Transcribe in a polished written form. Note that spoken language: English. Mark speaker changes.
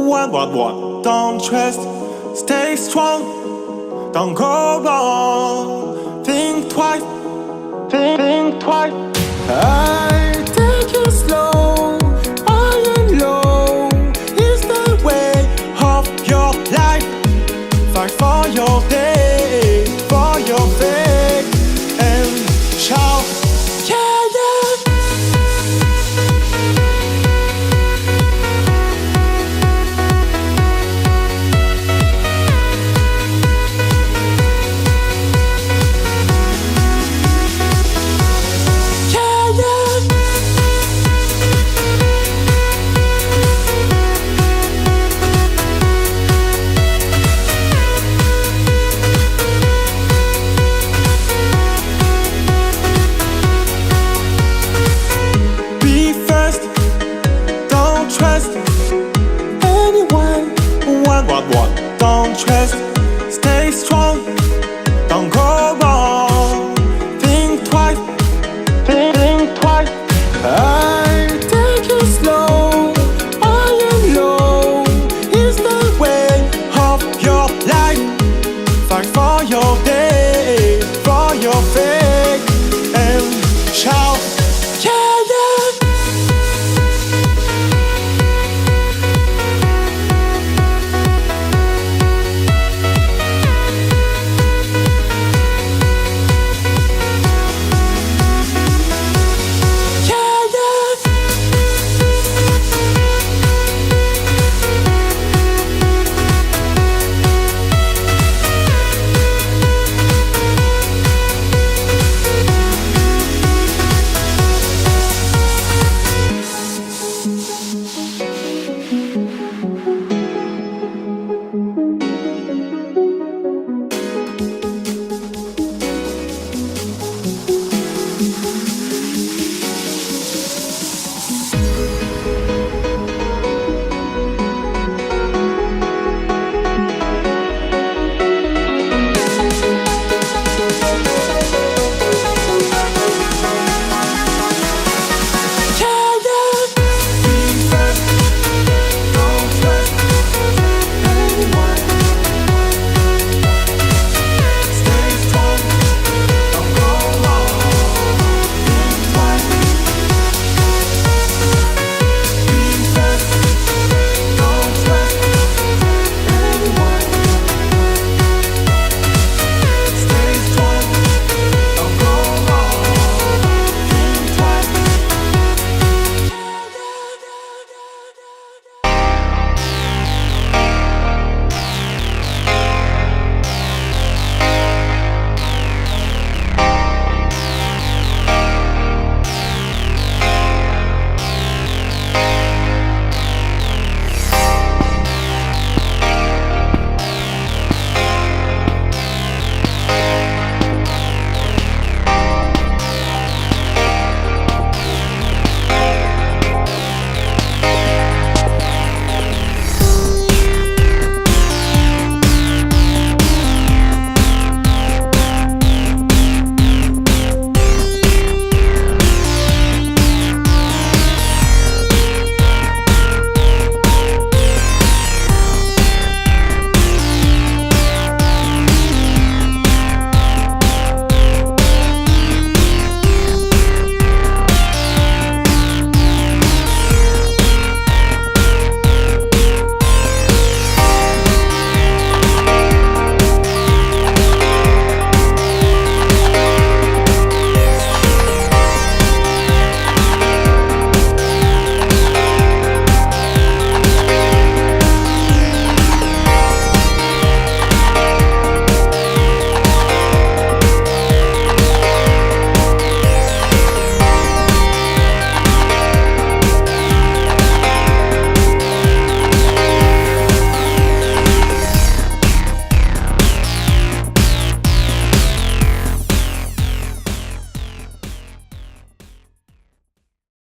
Speaker 1: What? Don't trust, stay strong, don't go wrong. Think twice, think twice. I take it slow, high and low is the way of your life. Fight for your day, for your faith, and shout, yeah, yeah. Trust anyone. What? Don't trust, stay strong, don't go wrong. Think twice, think twice. I take it slow, high and low is the way of your life. Fight for your